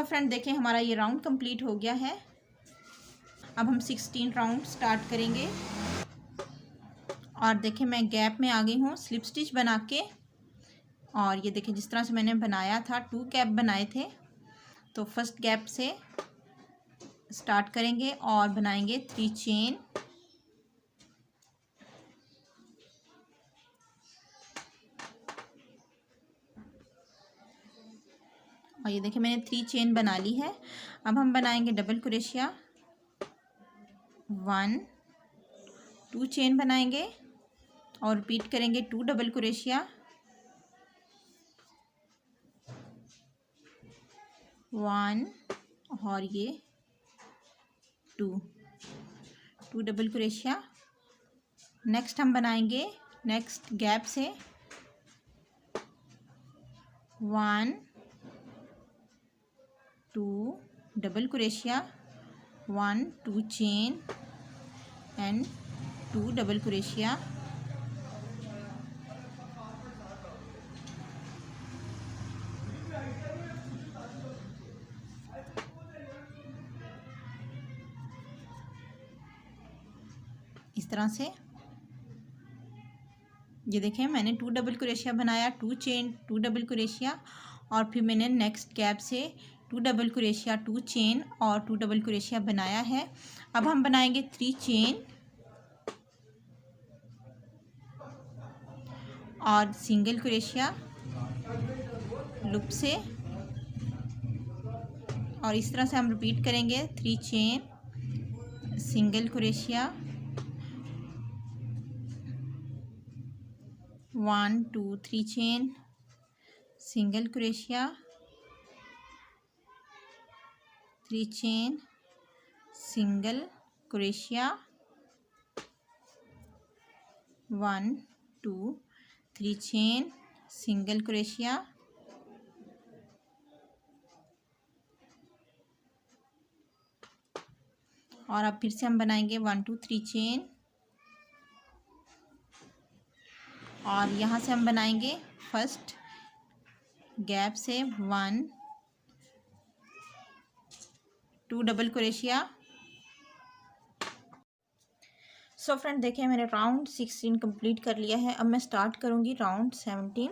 So friend देखिए हमारा ये राउंड कंप्लीट हो गया है। अब हम 16 राउंड स्टार्ट करेंगे। और देखिए मैं गैप में आ गई हूँ स्लिप स्टिच बना के। और ये देखिए जिस तरह से मैंने बनाया था 2 गैप बनाए थे, तो फर्स्ट गैप से स्टार्ट करेंगे और बनाएंगे 3 चेन। और ये देखिए मैंने 3 चेन बना ली है। अब हम बनाएंगे डबल क्रोशिया, 1 2 चेन बनाएंगे और रिपीट करेंगे 2 डबल क्रोशिया, 1 और ये 2 डबल क्रोशिया। नेक्स्ट हम बनाएंगे नेक्स्ट गैप से 1 2 double crochet, 1 2 chain and 2 double crochet. इस तरह से ये देखें मैंने 2 डबल क्रोशिया बनाया, 2 चेन 2 डबल क्रोशिया, और फिर मैंने नेक्स्ट गैप से 2 डबल क्रोशिया 2 चेन और 2 डबल क्रोशिया बनाया है। अब हम बनाएंगे 3 चेन और सिंगल क्रोशिया लूप से, और इस तरह से हम रिपीट करेंगे 3 chain single crochet, 1 2 3 chain single crochet, 3 chain single crochet, 1 2 3 chain single crochet, और अब फिर से हम बनाएंगे 1 2 3 चेन, और यहाँ से हम बनाएंगे फर्स्ट गैप से 1 2 डबल क्रोशिया। सो फ्रेंड देखिए मैंने राउंड 16 कंप्लीट कर लिया है। अब मैं स्टार्ट करूँगी राउंड 17,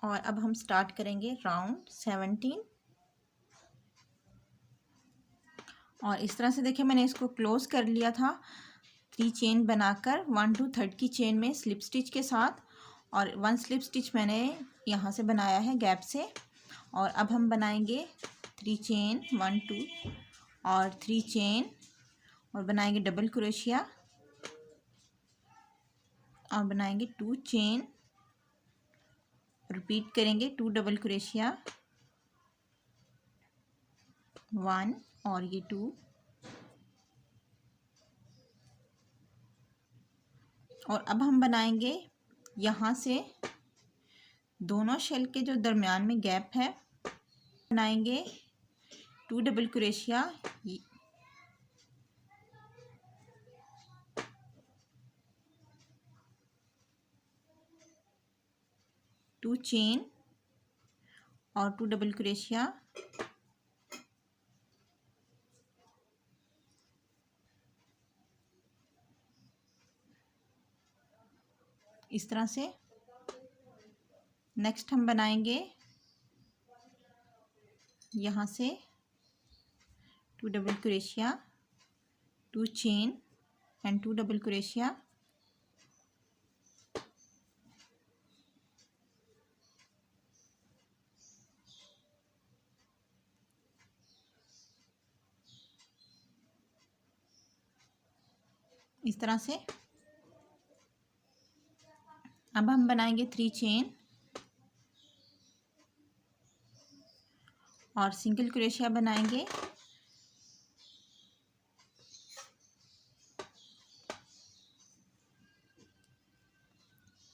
और अब हम स्टार्ट करेंगे राउंड 17। और इस तरह से देखिए मैंने इसको क्लोज कर लिया था 3 चेन बनाकर 1 2 3rd की चेन में स्लिप स्टिच के साथ, और 1 स्लिप स्टिच मैंने यहाँ से बनाया है गैप से। और अब हम बनाएंगे 3 चेन 1 2 और 3 चेन, और बनाएंगे डबल क्रोशिया, और बनाएंगे 2 चेन, रिपीट करेंगे 2 डबल क्रोशिया, 1 और ये 2, और अब हम बनाएंगे यहाँ से दोनों शेल के जो दरमियान में गैप है बनाएंगे 2 डबल क्रोशिया, 2 चेन और 2 डबल क्रोशिया, इस तरह से। नेक्स्ट हम बनाएंगे यहाँ से 2 double crochet 2 chain and 2 double crochet, इस तरह से। अब हम बनाएंगे 3 चेन और सिंगल क्रोशिया बनाएंगे,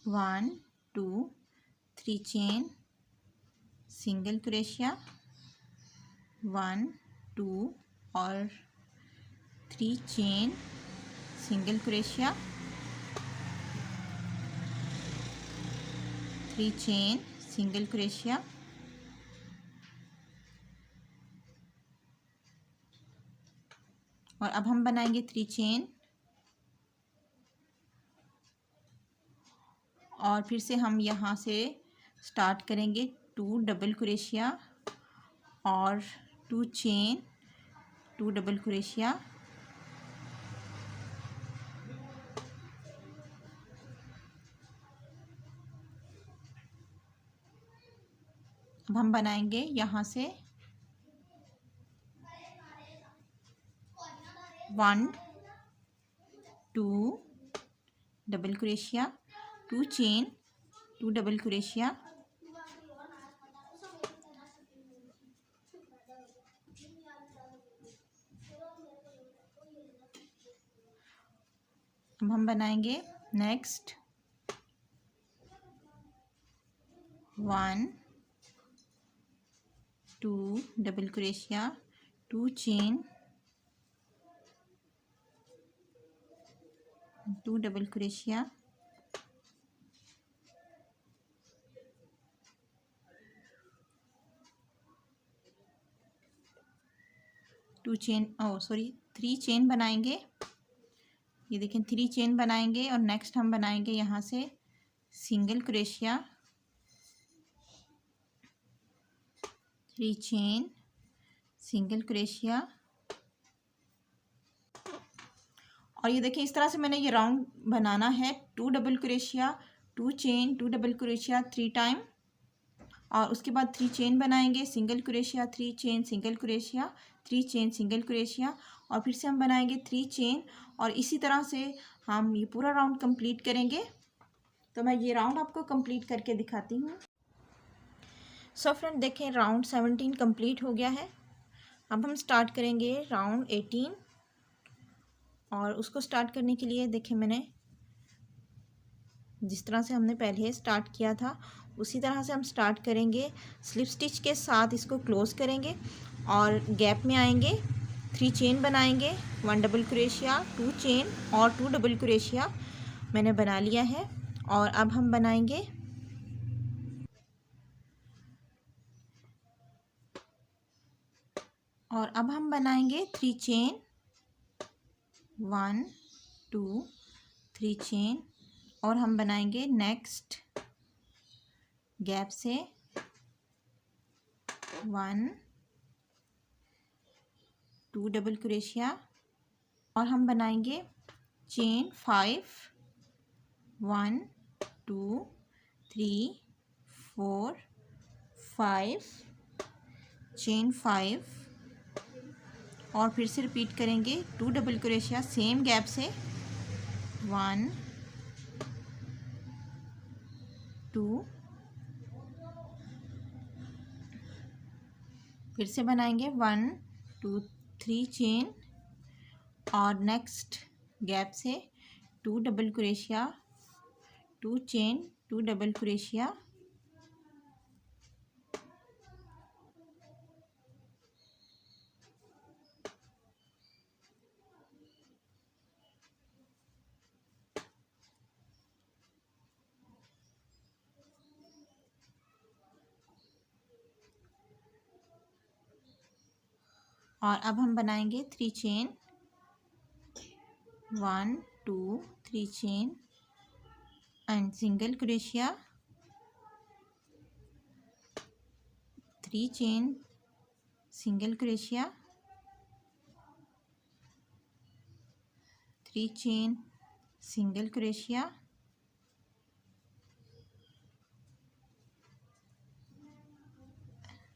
1 2 3 चेन सिंगल क्रोशिया, 1 2 और 3 chain single crochet, 3 chain single crochet, और अब हम बनाएंगे 3 चेन और फिर से हम यहाँ से स्टार्ट करेंगे 2 डबल क्रोशिया और 2 चेन, 2 डबल क्रोशिया। अब हम बनाएंगे यहाँ से 1 2 double crochet, 2 chain, 2 double crochet. अब हम बनाएंगे next 1 2 double crochet, 2 chain, 2 double crochet. Two chain, 3 chain बनाएंगे। ये देखें 3 चेन बनाएंगे और नेक्स्ट हम बनाएंगे यहाँ से single crochet, 3 chain, single crochet. और ये देखिए इस तरह से मैंने ये राउंड बनाना है। 2 double crochet, 2 chain, 2 double crochet 3 time और उसके बाद 3 चेन बनाएंगे, single crochet, 3 chain, single crochet, 3 chain, single crochet और फिर से हम बनाएंगे 3 चेन और इसी तरह से हम ये पूरा राउंड कंप्लीट करेंगे। तो मैं ये राउंड आपको कंप्लीट करके दिखाती हूँ। सो फ्रेंड देखें राउंड 17 कंप्लीट हो गया है। अब हम स्टार्ट करेंगे राउंड 18 और उसको स्टार्ट करने के लिए देखें मैंने जिस तरह से हमने पहले स्टार्ट किया था उसी तरह से हम स्टार्ट करेंगे। स्लिप स्टिच के साथ इसको क्लोज करेंगे और गैप में आएंगे, 3 चेन बनाएंगे, 1 डबल क्रोशिया, 2 चेन और 2 डबल क्रोशिया मैंने बना लिया है। और अब हम बनाएंगे और अब हम बनाएंगे 3 चेन, 1 2 3 चेन और हम बनाएंगे नेक्स्ट गैप से 1 2 डबल क्रोशिया और हम बनाएंगे चेन 5 1 2 3 4 5 चेन 5 और फिर से रिपीट करेंगे 2 डबल क्रोशिया सेम गैप से 1 2 फिर से बनाएंगे 1 2 3 चेन और नेक्स्ट गैप से 2 double crochet, 2 chain, 2 double crochet. और अब हम बनाएंगे 3 chain, 1 2 3 chain and single crochet, 3 chain, single crochet, 3 chain, single crochet,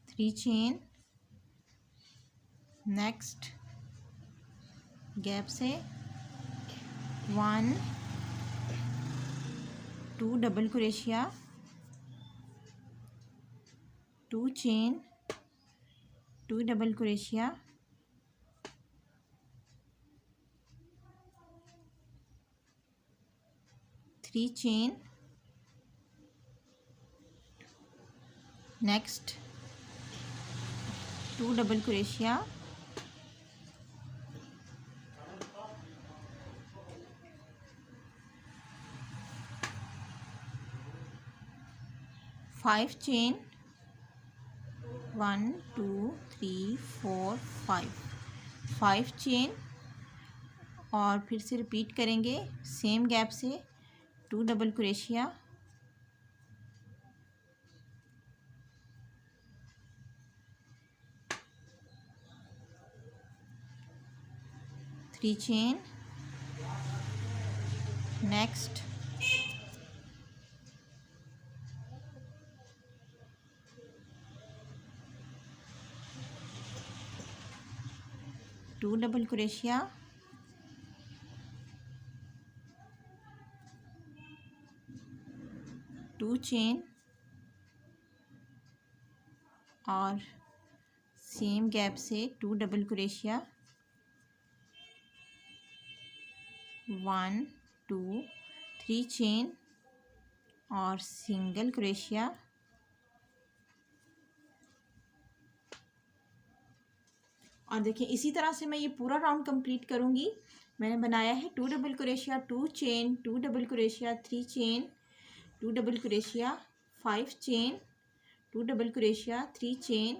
3 chain, next gap से 1 2 double crochet, 2 chain, 2 double crochet, 3 chain, next 2 double crochet, 5 chain, 1 2 3 4 5 chain और फिर से repeat करेंगे same gap से 2 double crochet, three chain, next, two double crochet, two chain और same gap से 2 double crochet, 1 2 3 chain और single crochet, और देखिए इसी तरह से मैं ये पूरा राउंड कंप्लीट करूँगी। मैंने बनाया है 2 double crochet, 2 chain, 2 double crochet, 3 chain, 2 double crochet, 5 chain, 2 double crochet, 3 chain,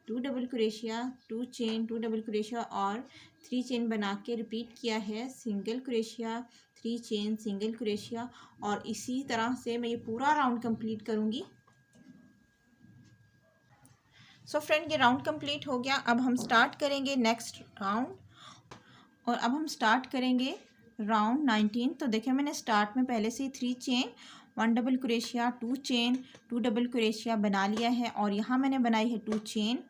2 double crochet, 2 chain, 2 double crochet और 3 चेन बना के रिपीट किया है single crochet, 3 chain, single crochet, और इसी तरह से मैं ये पूरा राउंड कंप्लीट करूँगी। सो फ्रेंड, ये राउंड कंप्लीट हो गया। अब हम स्टार्ट करेंगे नेक्स्ट राउंड, और अब हम स्टार्ट करेंगे राउंड 19। तो देखिए मैंने स्टार्ट में पहले से ही 3 chain, 1 double crochet, 2 chain, 2 double crochet बना लिया है, और यहाँ मैंने बनाई है 2 चेन।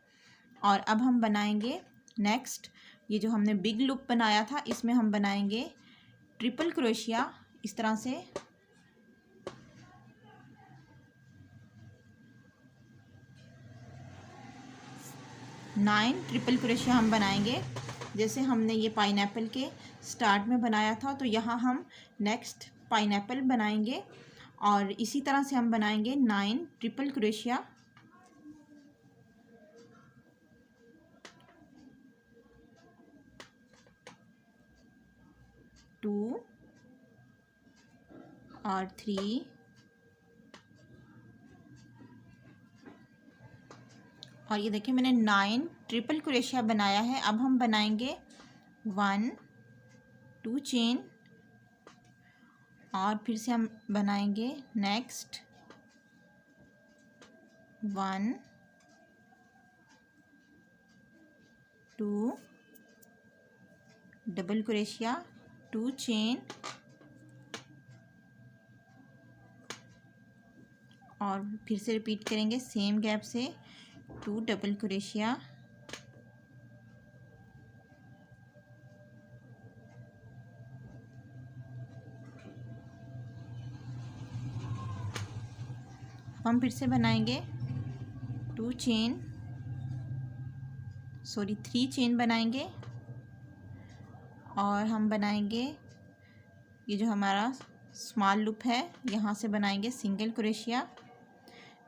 और अब हम बनाएंगे नेक्स्ट, ये जो हमने बिग लूप बनाया था इसमें हम बनाएंगे ट्रिपल क्रोशिया इस तरह से, 9 ट्रिपल क्रोशिया हम बनाएंगे, जैसे हमने ये पाइनएप्पल के स्टार्ट में बनाया था। तो यहाँ हम नेक्स्ट पाइनएप्पल बनाएंगे, और इसी तरह से हम बनाएंगे 9 ट्रिपल क्रोशिया, 2 और 3 और ये देखिए मैंने 9 ट्रिपल क्रोशिया बनाया है। अब हम बनाएंगे 1 2 चेन, और फिर से हम बनाएंगे नेक्स्ट 1 2 डबल क्रोशिया, 2 चेन और फिर से रिपीट करेंगे सेम गैप से 2 डबल क्रोशिया, हम फिर से बनाएंगे 2 चेन, सॉरी 3 चेन बनाएंगे, और हम बनाएंगे ये जो हमारा स्मॉल लूप है यहाँ से बनाएंगे सिंगल क्रोशिया,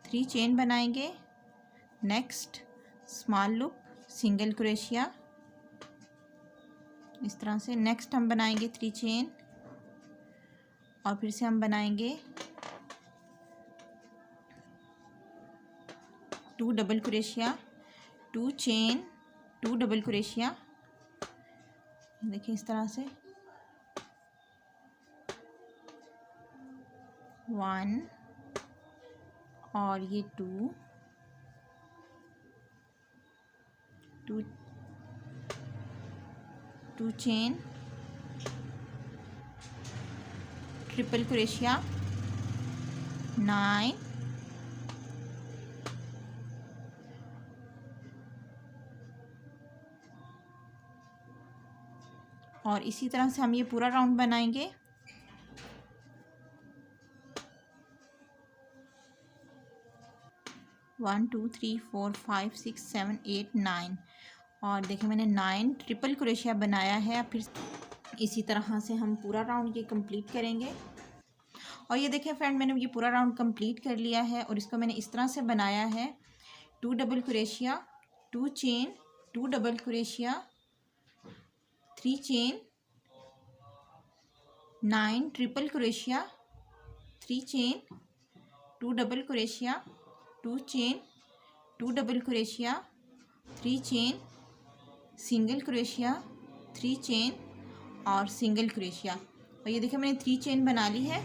3 चेन बनाएंगे, next small loop, single crochet इस तरह से, नेक्स्ट हम बनाएंगे 3 चेन और फिर से हम बनाएंगे 2 double crochet, 2 chain, 2 double crochet, देखिए इस तरह से 1 और ये 2 चेन, ट्रिपल क्रोशिया, 9 और इसी तरह से हम ये पूरा राउंड बनाएंगे। वन 2 3 4 5 6 7 8 9 और देखिए मैंने 9 ट्रिपल क्रोशिया बनाया है। फिर इसी तरह से हम पूरा राउंड ये कंप्लीट करेंगे। और ये देखिए फ्रेंड, मैंने ये पूरा राउंड कंप्लीट कर लिया है और इसको मैंने इस तरह से बनाया है 2 double crochet, 2 chain, 2 double crochet, 3 chain, 9 triple crochet, 3 chain, 2 double crochet, 2 chain, 2 double crochet, 3 chain, single crochet, 3 chain और सिंगल क्रोशिया। और ये देखिए मैंने 3 चेन बना ली है।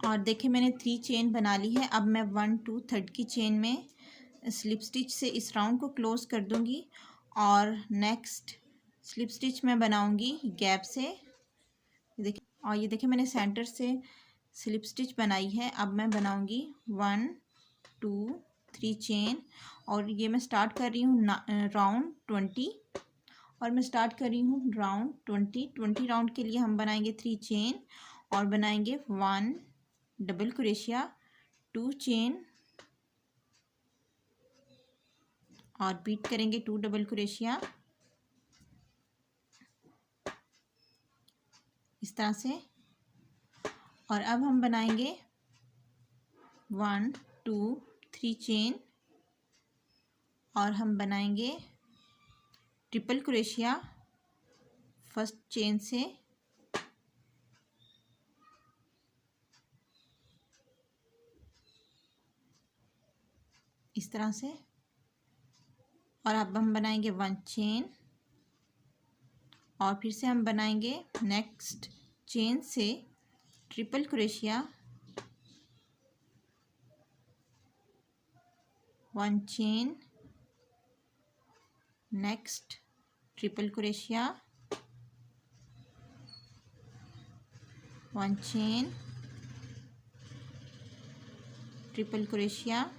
और देखिए मैंने 3 चेन बना ली है। अब मैं 1 2 3rd की चेन में स्लिप स्टिच से इस राउंड को क्लोज कर दूंगी और नेक्स्ट स्लिप स्टिच मैं बनाऊंगी गैप से। देखिए, और ये देखिए मैंने सेंटर से स्लिप स्टिच बनाई है। अब मैं बनाऊंगी 1 2 3 चेन और ये मैं स्टार्ट कर रही हूँ राउंड 20 और मैं स्टार्ट कर रही हूँ राउंड 20 राउंड के लिए हम बनाएंगे 3 चेन और बनाएंगे 1 डबल क्रोशिया, 2 चेन और बीट करेंगे 2 डबल क्रोशिया इस तरह से। और अब हम बनाएंगे 1 2 3 चेन और हम बनाएंगे ट्रिपल क्रोशिया फर्स्ट चेन से इस तरह से। और अब हम बनाएंगे 1 चेन और फिर से हम बनाएंगे नेक्स्ट चेन से triple crochet, 1 chain, next triple crochet, 1 chain, triple crochet,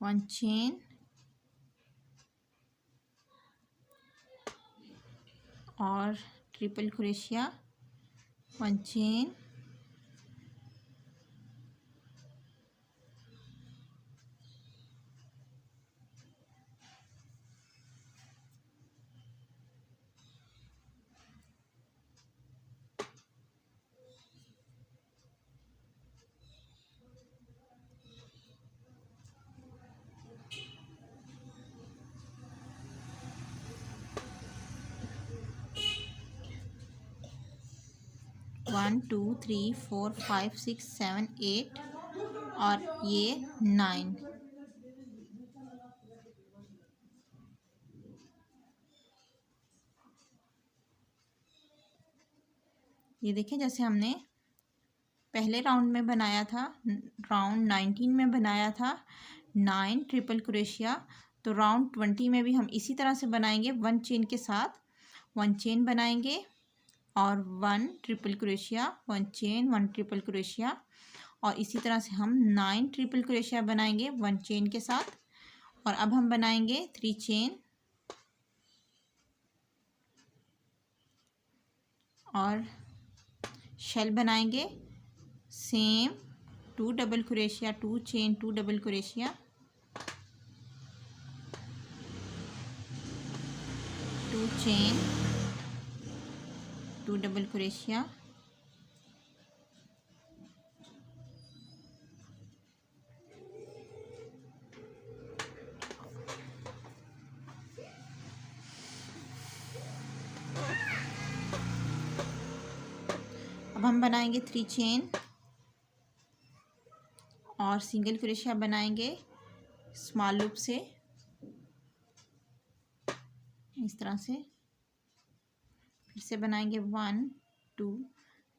1 chain और triple crochet, 1 chain, one two three 4 5 6 7 8 और ये 9। ये देखिए जैसे हमने पहले राउंड में बनाया था, राउंड 19 में बनाया था 9 ट्रिपल क्रोशिया, तो राउंड 20 में भी हम इसी तरह से बनाएंगे 1 चेन के साथ। 1 चेन बनाएंगे और 1 triple crochet, 1 chain, 1 triple crochet और इसी तरह से हम 9 ट्रिपल क्रोशिया बनाएंगे 1 चेन के साथ। और अब हम बनाएंगे 3 चेन और शेल बनाएंगे same 2 double crochet, 2 chain, 2 double crochet, 2 chain, 2 double crochet, अब हम बनाएंगे 3 चेन और सिंगल क्रोशिया बनाएंगे स्मॉल लूप से इस तरह से। फिर से बनाएंगे 1 2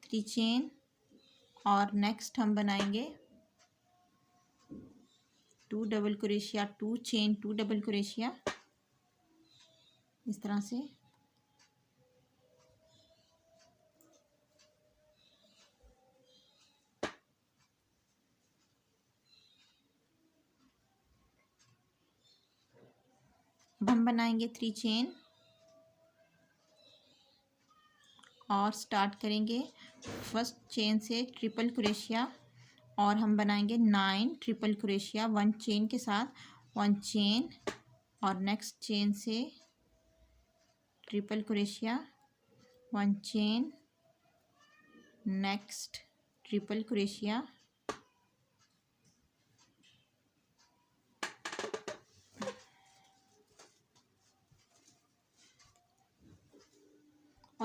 3 चेन और नेक्स्ट हम बनाएंगे 2 double crochet, 2 chain, 2 double crochet इस तरह से। अब हम बनाएंगे 3 चेन और स्टार्ट करेंगे फर्स्ट चेन से ट्रिपल क्रोशिया और हम बनाएंगे 9 ट्रिपल क्रोशिया 1 चेन के साथ। 1 चेन और नेक्स्ट चेन से triple crochet, 1 chain, next triple crochet,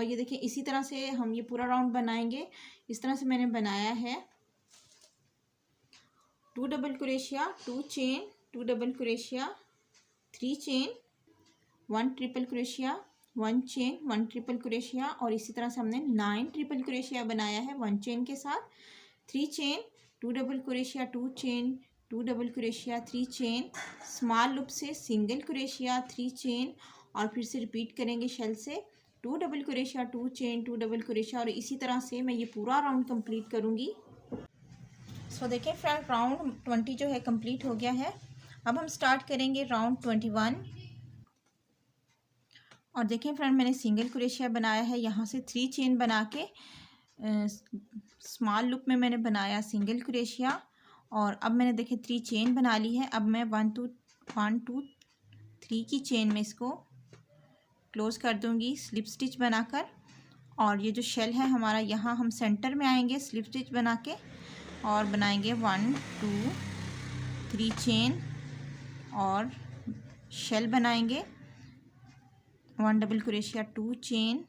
और ये देखिए इसी तरह से हम ये पूरा राउंड बनाएंगे। इस तरह से मैंने बनाया है। 2 double crochet, 2 chain, 2 double crochet, 3 chain, 1 triple crochet, 1 chain, 1 triple crochet, और इसी तरह से हमने 9 ट्रिपल क्रोशिया बनाया है 1 चेन के साथ। 3 chain, 2 double crochet, 2 chain, 2 double crochet, 3 chain, small loop से सिंगल क्रोशिया, 3 चेन, और फिर से रिपीट करेंगे शेल से 2 double crochet, 2 chain, 2 double crochet, और इसी तरह से मैं ये पूरा राउंड कंप्लीट करूँगी। सो देखिए फ्रेंड, राउंड 20 जो है कंप्लीट हो गया है। अब हम स्टार्ट करेंगे राउंड 21। और देखिए फ्रेंड, मैंने सिंगल क्रोशिया बनाया है। यहाँ से 3 चेन बना के स्मॉल लूप में मैंने बनाया सिंगल क्रोशिया, और अब मैंने देखिए 3 चेन बना ली है। अब मैं 1 2 3 की चेन में इसको क्लोज कर दूंगी स्लिप स्टिच बनाकर। और ये जो शेल है हमारा, यहाँ हम सेंटर में आएंगे स्लिप स्टिच बना के और बनाएंगे 1 2 3 चेन और शेल बनाएंगे 1 double crochet, 2 chain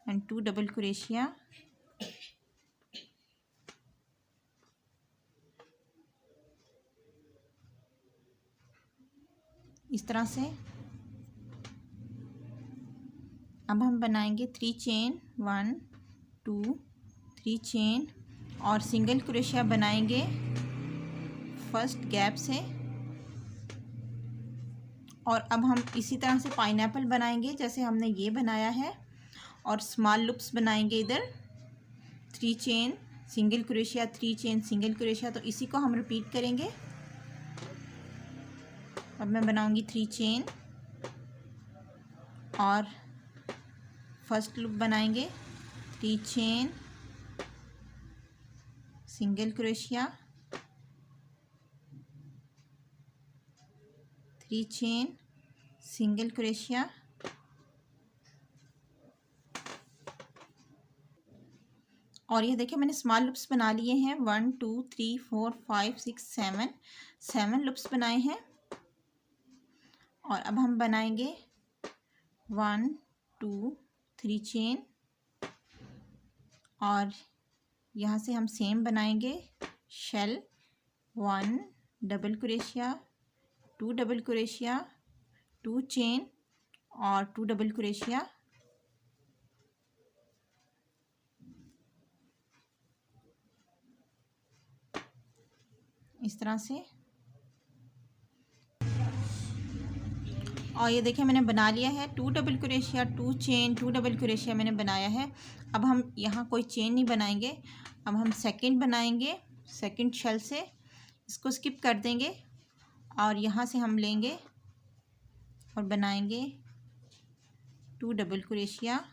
and 2 double crochet. इस तरह से अब हम बनाएंगे 3 चेन, 1 2 3 चेन और सिंगल क्रोशिया बनाएंगे फर्स्ट गैप से। और अब हम इसी तरह से पाइनएप्पल बनाएंगे जैसे हमने ये बनाया है, और स्मॉल लूप्स बनाएंगे इधर 3 chain single crochet, 3 chain single crochet. तो इसी को हम रिपीट करेंगे। अब मैं बनाऊंगी 3 चेन और फर्स्ट लूप बनाएंगे 3 chain single crochet, 3 chain single crochet, और ये देखिए मैंने स्मॉल लूप्स बना लिए हैं 1 2 3 4 5 6 7 लूप्स बनाए हैं। और अब हम बनाएंगे 1 2 3 चेन, और यहाँ से हम सेम बनाएंगे shell 1 double crochet, 2 double crochet, 2 chain और 2 डबल क्रोशिया। इस तरह से। और ये देखिए मैंने बना लिया है 2 double crochet, 2 chain, 2 double crochet मैंने बनाया है। अब हम यहाँ कोई चेन नहीं बनाएंगे। अब हम सेकंड बनाएंगे सेकंड शेल से, इसको स्किप कर देंगे और यहाँ से हम लेंगे और बनाएंगे 2 double crochet,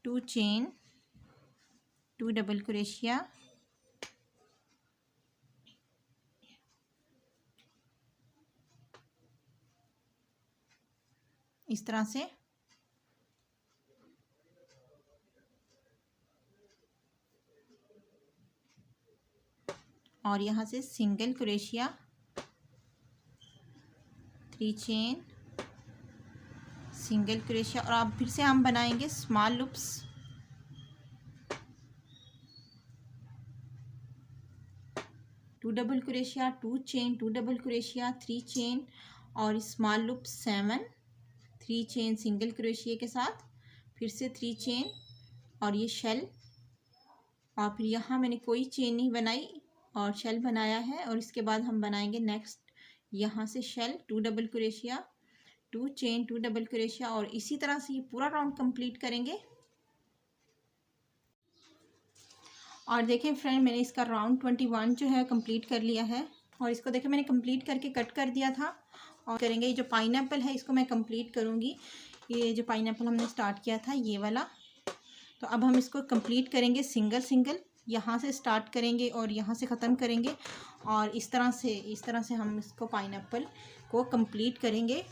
2 chain, 2 double crochet, इस तरह से। और यहाँ से single crochet, 3 chain single crochet, और अब फिर से हम बनाएंगे small loops 2 double crochet, 2 chain, 2 double crochet, 3 chain और small loop 7, 3 chain single crochet के साथ, फिर से 3 चेन और ये शेल, और फिर यहाँ मैंने कोई चेन नहीं बनाई और शेल बनाया है। और इसके बाद हम बनाएंगे नेक्स्ट यहाँ से shell 2 double crochet, 2 chain, 2 double crochet, और इसी तरह से ये पूरा राउंड कंप्लीट करेंगे। और देखें फ्रेंड, मैंने इसका राउंड 21 जो है कंप्लीट कर लिया है। और इसको देखें मैंने कंप्लीट करके कट कर दिया था। और करेंगे ये जो पाइनएप्पल है इसको मैं कंप्लीट करूँगी। ये जो पाइनएप्पल हमने स्टार्ट किया था ये वाला, तो अब हम इसको कंप्लीट करेंगे सिंगल सिंगल। यहाँ से स्टार्ट करेंगे और यहाँ से ख़त्म करेंगे, और इस तरह से हम इसको पाइनएप्पल को कंप्लीट करेंगे।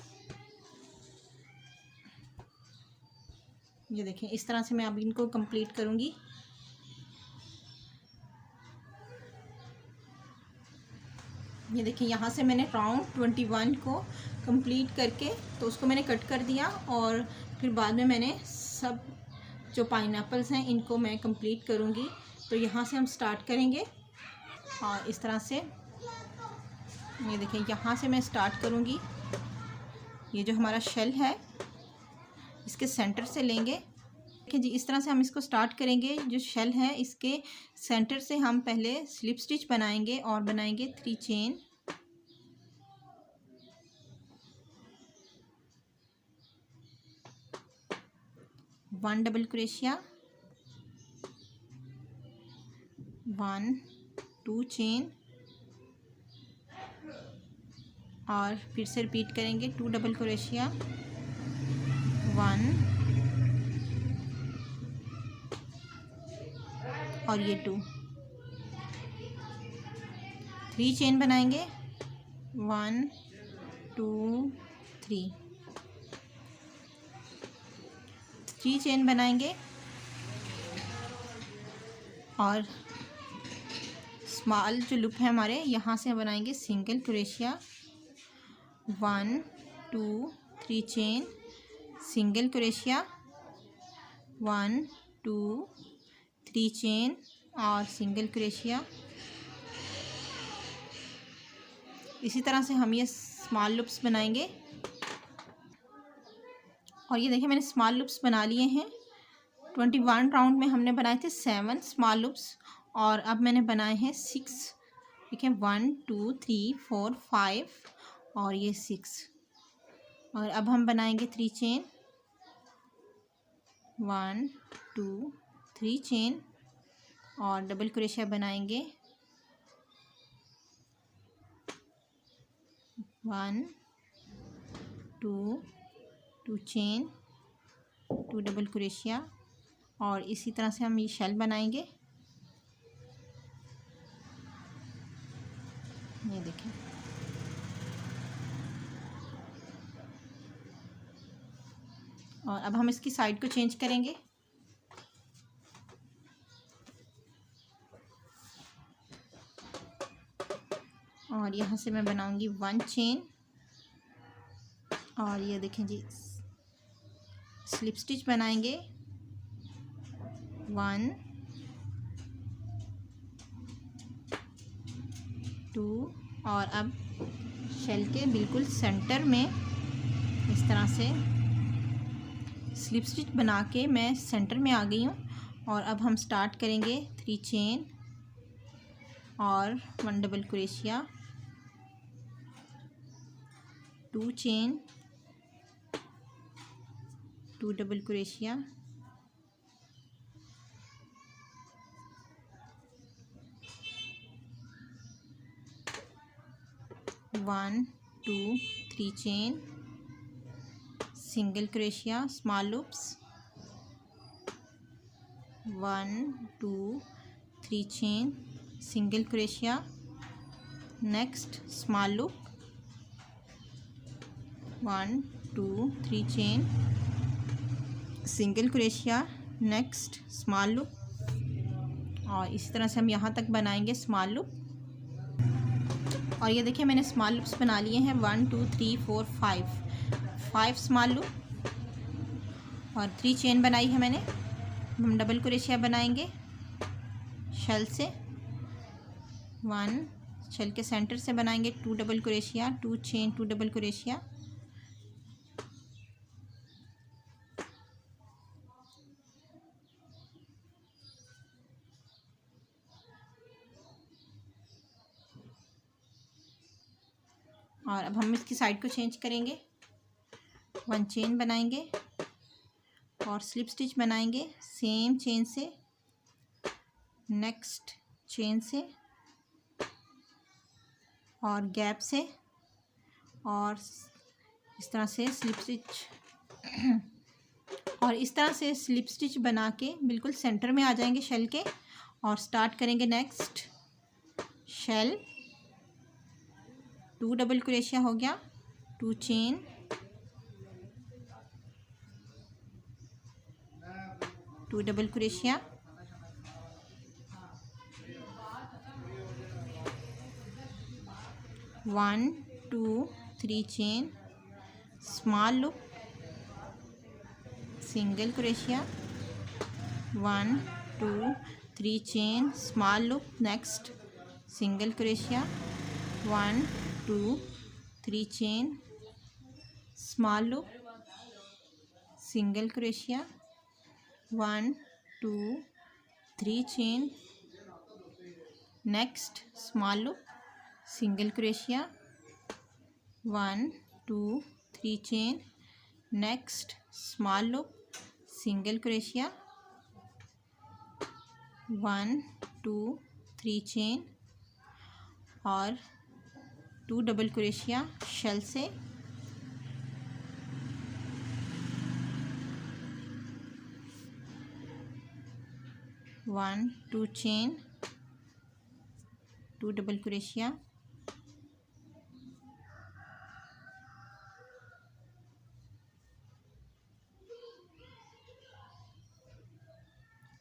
ये देखें इस तरह से मैं अब इनको कंप्लीट करूँगी। ये देखिए यहाँ से मैंने राउंड 21 को कंप्लीट करके तो उसको मैंने कट कर दिया, और फिर बाद में मैंने सब जो पाइनएप्पल्स हैं इनको मैं कंप्लीट करूँगी। तो यहाँ से हम स्टार्ट करेंगे, और इस तरह से ये देखिए यहाँ से मैं स्टार्ट करूँगी। ये जो हमारा शेल है इसके सेंटर से लेंगे। देखिए जी, इस तरह से हम इसको स्टार्ट करेंगे। जो शेल है इसके सेंटर से हम पहले स्लिप स्टिच बनाएंगे और बनाएंगे 3 chain. One double crochet, 1 2 chain, और फिर से रिपीट करेंगे 2 डबल क्रोशिया, 1 और ये 2, 3 चेन बनाएंगे, 1 2 3 चेन बनाएंगे, और स्मॉल जो लूप है हमारे यहाँ से बनाएंगे single crochet, 1 2 3 chain, single crochet, 1 2 3 chain और सिंगल क्रोशिया। इसी तरह से हम ये स्मॉल लूप्स बनाएंगे। और ये देखिए मैंने स्मॉल लूप्स बना लिए हैं। 21 राउंड में हमने बनाए थे 7 स्मॉल लूप्स, और अब मैंने बनाए हैं 6। ठीक है, 1 2 3 4 5 और ये 6। और अब हम बनाएंगे 3 चेन, 1 2 3 चेन और डबल क्रोशिया बनाएंगे, 1 2 2 चेन, 2 डबल क्रोशिया, और इसी तरह से हम ये शेल बनाएंगे। ये देखें, और अब हम इसकी साइड को चेंज करेंगे। और यहाँ से मैं बनाऊंगी 1 चेन, और ये देखें जी स्लिप स्टिच बनाएंगे, 1 2, और अब शेल के बिल्कुल सेंटर में इस तरह से स्लिप स्टिच बना के मैं सेंटर में आ गई हूँ। और अब हम स्टार्ट करेंगे 3 चेन और 1 double crochet, 2 chain, 2 double crochet, 1 2 3 chain, single crochet, small loops, 1 2 3 chain, single crochet, next small loop, 1 2 3 chain, single crochet, next small loop. और इसी तरह से हम यहाँ तक बनाएंगे स्मॉल लूप। और ये देखिए मैंने स्मॉल लूप्स बना लिए हैं 1 2 3 4 5 स्मॉल लूप, और 3 चेन बनाई है मैंने। हम डबल क्रोशिया बनाएंगे शेल से, 1 शेल के सेंटर से बनाएंगे 2 double crochet, 2 chain, 2 double crochet, और अब हम इसकी साइड को चेंज करेंगे। 1 चेन बनाएंगे और स्लिप स्टिच बनाएंगे सेम चेन से, नेक्स्ट चेन से और गैप से, और इस तरह से स्लिप स्टिच और इस तरह से स्लिप स्टिच बना के बिल्कुल सेंटर में आ जाएंगे शेल के। और स्टार्ट करेंगे नेक्स्ट शेल, 2 डबल क्रोशिया हो गया, 2 chain, 2 double crochet, 1 2 3 chain, small loop, single crochet, 1 2 3 chain, small loop, next single crochet, 1 2 3 chain, small loop, single crochet, 1 2 3 chain, next small loop, single crochet, 1 2 3 chain, next small loop, single crochet, 1 2 3 chain और 2 double crochet shell से, 1 2 chain, 2 double crochet,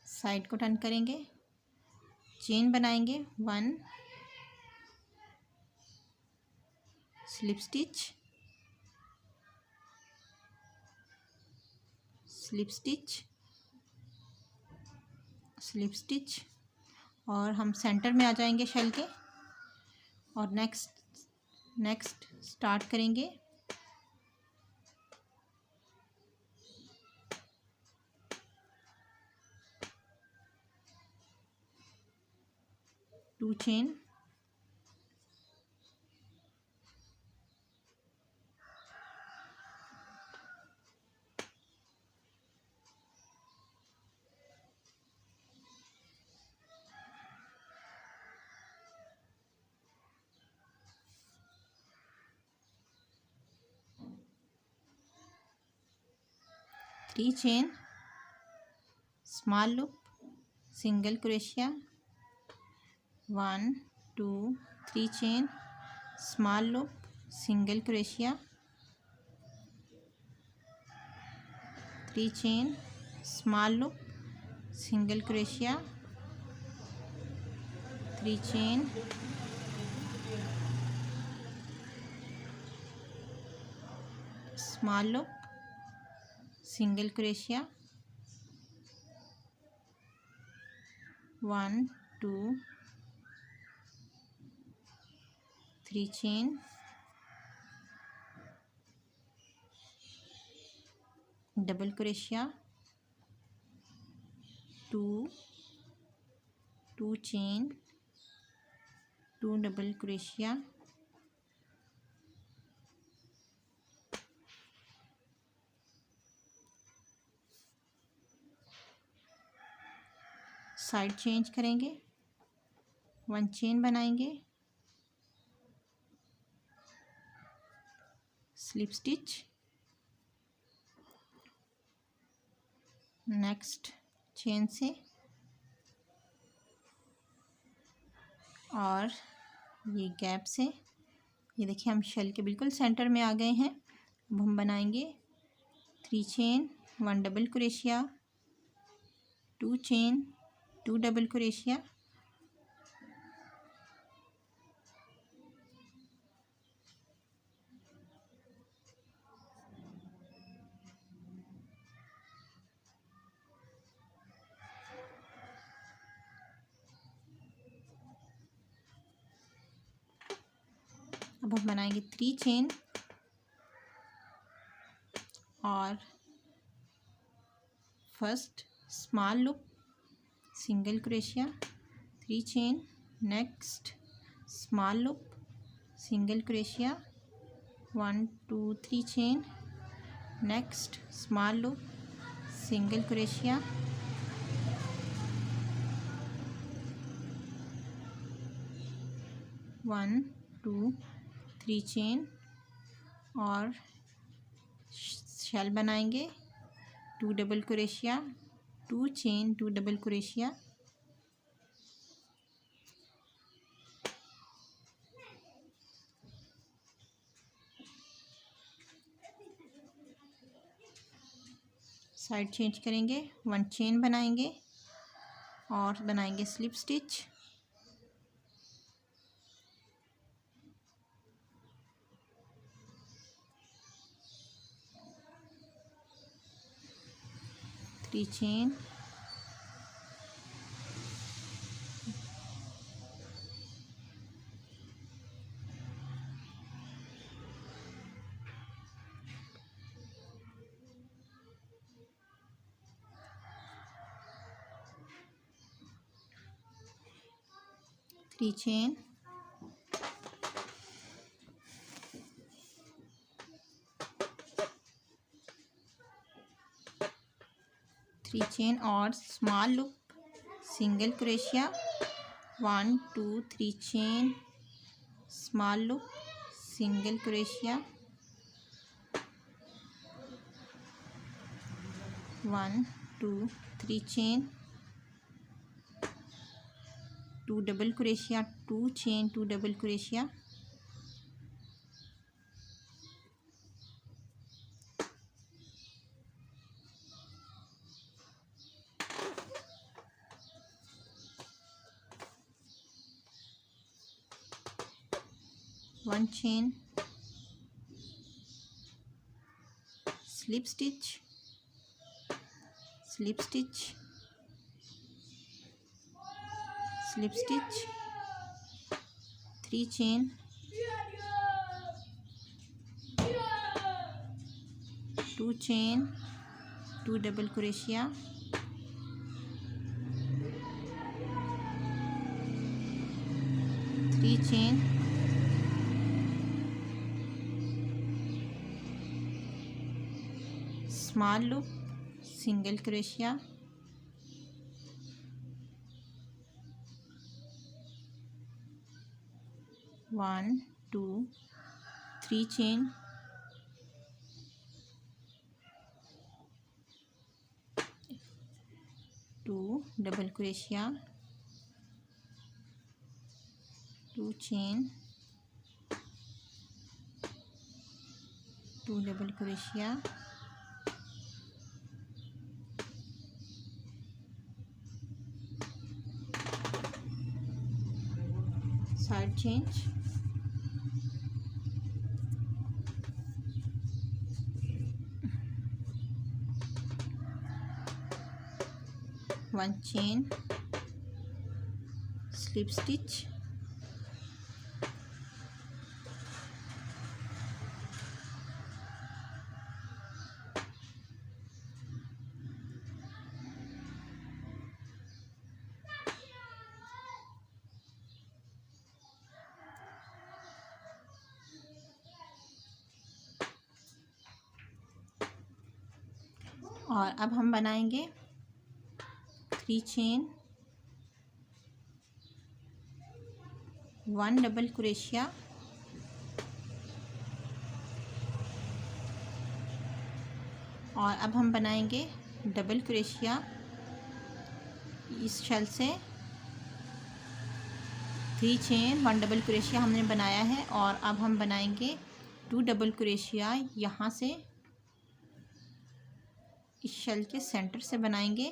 side को turn करेंगे, chain बनाएंगे, 1 slip stitch, slip stitch, slip stitch और हम centre में आ जाएंगे shell के और नेक्स्ट स्टार्ट करेंगे, to chain, three chain, small loop, single crochet, 1 2 3 chain, small loop, single crochet, 3 chain, small loop, single crochet, 3 chain, small loop, single crochet, 1 2 3 chain, double crochet, 2 chain, 2 double crochet, side change करेंगे, 1 chain बनाएंगे, slip stitch, next chain से और ये gap से, ये देखिए हम shell के बिल्कुल सेंटर में आ गए हैं। अब हम बनाएंगे 3 chain, 1 double crochet, 2 chain, 2 double crochet, अब हम बनाएंगे 3 चेन और first small loop, single crochet, 3 chain, next small loop, single crochet, 1 2 3 chain, next small loop, single crochet, 1 2 3 chain और शेल बनाएंगे, 2 double crochet, 2 chain, 2 double crochet, side change करेंगे, 1 chain बनाएंगे और बनाएंगे slip stitch, 3 chain, three chain, three chain और small loop, single crochet, 1 2 3 chain, small loop, single crochet, 1 2 3 chain, 2 double crochet, 2 chain, 2 double crochet, one chain, slip stitch, slip stitch, slip stitch, 3 chain, 2 chain, 2 double crochet, 3 chain, small loop, single crochet, 1 2 3 chain, 2 double crochet, 2 chain, 2 double crochet, side change, one chain, slip stitch, और अब हम बनाएंगे 3 chain, 1 double crochet, और अब हम बनाएंगे double crochet इस shell से। 3 चेन, 1 डबल क्रोशिया हमने बनाया है और अब हम बनाएंगे 2 डबल क्रोशिया यहाँ से इस शेल के सेंटर से बनाएंगे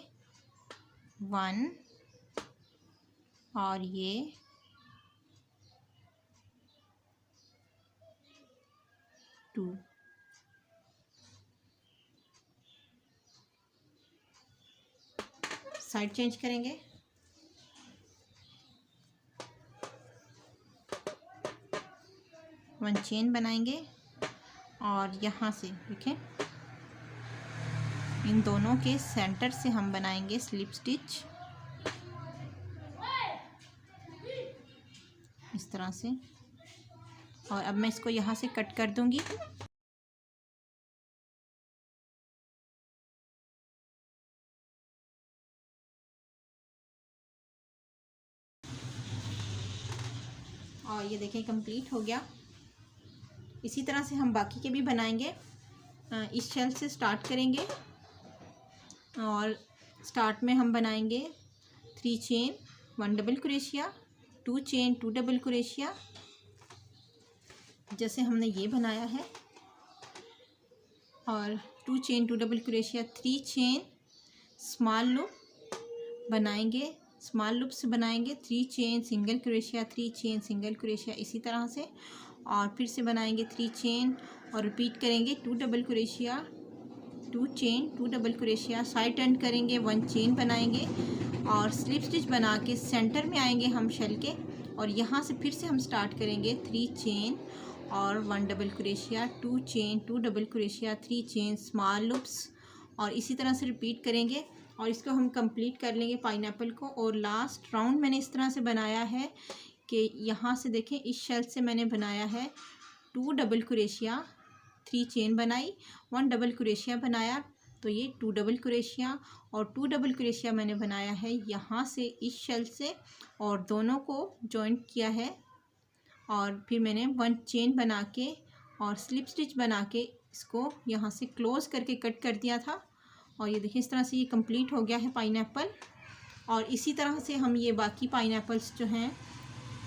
1 और ये 2, साइड चेंज करेंगे, वन चेन बनाएंगे और यहाँ से देखें इन दोनों के सेंटर से हम बनाएंगे स्लिप स्टिच इस तरह से। और अब मैं इसको यहाँ से कट कर दूंगी। और ये देखें कंप्लीट हो गया। इसी तरह से हम बाकी के भी बनाएंगे। इस शेल से स्टार्ट करेंगे और स्टार्ट में हम बनाएंगे 3 chain, 1 double crochet, 2 chain, 2 double crochet जैसे हमने ये बनाया है, और 2 chain, 2 double crochet, 3 chain, small loop बनाएंगे, स्मॉल लूप से बनाएंगे 3 chain, single crochet, 3 chain, single crochet इसी तरह से, और फिर से बनाएंगे 3 चेन और रिपीट करेंगे 2 double crochet, 2 chain, 2 double crochet, side turn करेंगे, 1 चेन बनाएंगे और स्लिप स्टिच बना के सेंटर में आएंगे हम शेल के, और यहाँ से फिर से हम स्टार्ट करेंगे 3 चेन और 1 double crochet, 2 chain, 2 double crochet, 3 chain, small loops, और इसी तरह से रिपीट करेंगे और इसको हम कंप्लीट कर लेंगे पाइनएप्पल को। और लास्ट राउंड मैंने इस तरह से बनाया है कि यहाँ से देखें, इस शेल से मैंने बनाया है 2 डबल क्रोशिया, 3 चेन बनाई, 1 डबल क्रोशिया बनाया, तो ये 2 डबल क्रोशिया और 2 डबल क्रोशिया मैंने बनाया है यहाँ से इस शेल से, और दोनों को जॉइंट किया है, और फिर मैंने 1 चेन बना के और स्लिप स्टिच बना के इसको यहाँ से क्लोज करके कट कर दिया था। और ये देखिए इस तरह से ये कंप्लीट हो गया है पाइनएप्पल। और इसी तरह से हम ये बाकी पाइनएप्पल्स जो हैं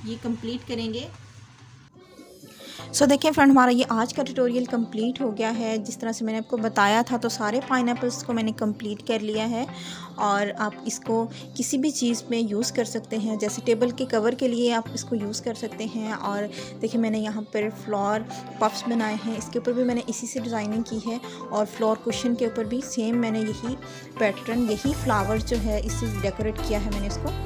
ये कंप्लीट करेंगे। सो देखिए फ्रेंड, हमारा ये आज का ट्यूटोरियल कंप्लीट हो गया है। जिस तरह से मैंने आपको बताया था तो सारे पाइनएप्पल्स को मैंने कंप्लीट कर लिया है, और आप इसको किसी भी चीज़ में यूज़ कर सकते हैं, जैसे टेबल के कवर के लिए आप इसको यूज़ कर सकते हैं। और देखिए मैंने यहाँ पर फ्लावर पफ्स बनाए हैं, इसके ऊपर भी मैंने इसी से डिज़ाइनिंग की है, और फ्लावर कुशन के ऊपर भी सेम मैंने यही पैटर्न, यही फ्लावर जो है इससे डेकोरेट किया है मैंने इसको।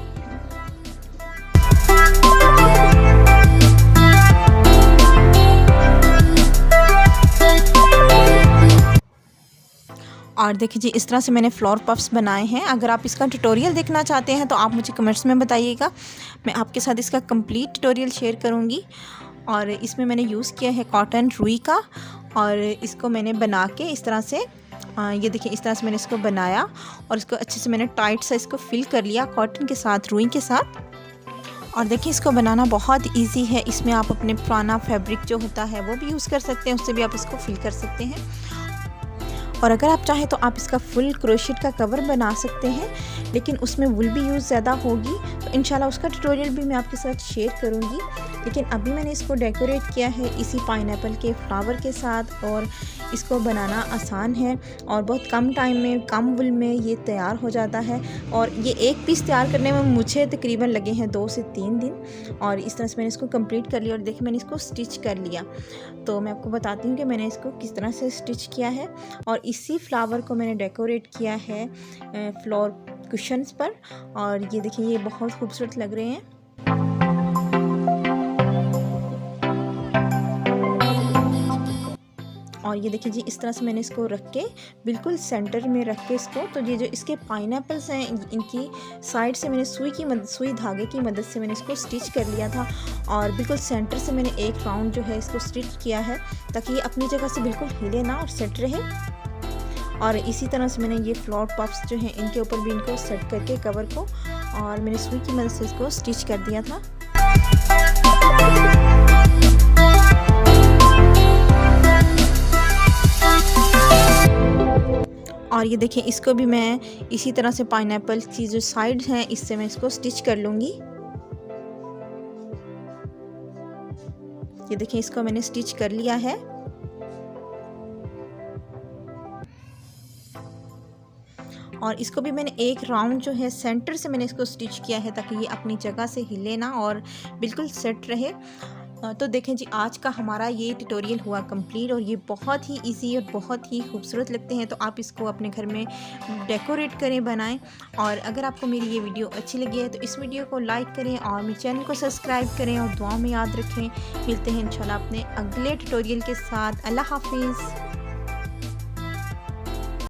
और देखिए जी इस तरह से मैंने फ्लावर पफ्स बनाए हैं। अगर आप इसका ट्यूटोरियल देखना चाहते हैं तो आप मुझे कमेंट्स में बताइएगा, मैं आपके साथ इसका कंप्लीट ट्यूटोरियल शेयर करूंगी। और इसमें मैंने यूज़ किया है कॉटन रुई का, और इसको मैंने बना के इस तरह से ये देखिए इस तरह से मैंने इसको बनाया, और इसको अच्छे से मैंने टाइट सा इसको फिल कर लिया कॉटन के साथ, रुई के साथ। और देखिए इसको बनाना बहुत इजी है। इसमें आप अपने पुराना फैब्रिक जो होता है वो भी यूज़ कर सकते हैं, उससे भी आप इसको फिल कर सकते हैं। और अगर आप चाहें तो आप इसका फुल क्रोशेट का कवर बना सकते हैं, लेकिन उसमें वुल भी यूज़ ज़्यादा होगी, तो इंशाल्लाह उसका ट्यूटोरियल भी मैं आपके साथ शेयर करूंगी। लेकिन अभी मैंने इसको डेकोरेट किया है इसी पाइनएप्पल के फ्लावर के साथ, और इसको बनाना आसान है और बहुत कम टाइम में, कम वुल में ये तैयार हो जाता है। और ये एक पीस तैयार करने में मुझे तकरीबन लगे हैं 2 से 3 दिन। और इस तरह से मैंने इसको कंप्लीट कर लिया, और देखिए मैंने इसको स्टिच कर लिया। तो मैं आपको बताती हूँ कि मैंने इसको किस तरह से स्टिच किया है। और इसी फ्लावर को मैंने डेकोरेट किया है फ्लोर कुशन्स पर, और ये देखिए ये बहुत खूबसूरत लग रहे हैं। और ये देखिए जी इस तरह से मैंने इसको रख के बिल्कुल सेंटर में रख के इसको, तो ये जो इसके पाइनएप्पल्स हैं इनकी साइड से मैंने सुई धागे की मदद से मैंने इसको स्टिच कर लिया था, और बिल्कुल सेंटर से मैंने एक राउंड जो है इसको स्टिच किया है ताकि ये अपनी जगह से बिल्कुल हिले ना और सेट रहे। और इसी तरह से मैंने ये फ्लावर पफ्स जो हैं इनके ऊपर भी इनको सेट करके कवर को, और मैंने सुई की मदद से इसको स्टिच कर दिया था। और ये देखिए इसको भी मैं इसी तरह से पाइनएप्पल की जो साइड हैं इससे मैं इसको स्टिच कर लूँगी। ये देखिए इसको मैंने स्टिच कर लिया है। और इसको भी मैंने एक राउंड जो है सेंटर से मैंने इसको स्टिच किया है ताकि ये अपनी जगह से हिले ना और बिल्कुल सेट रहे। तो देखें जी आज का हमारा ये ट्यूटोरियल हुआ कंप्लीट, और ये बहुत ही इजी और बहुत ही खूबसूरत लगते हैं। तो आप इसको अपने घर में डेकोरेट करें, बनाएं। और अगर आपको मेरी ये वीडियो अच्छी लगी है तो इस वीडियो को लाइक करें और मेरे चैनल को सब्सक्राइब करें और दुआ में याद रखें। मिलते हैं इंशाल्लाह अपने अगले ट्यूटोरियल के साथ। अल्लाह हाफिज़।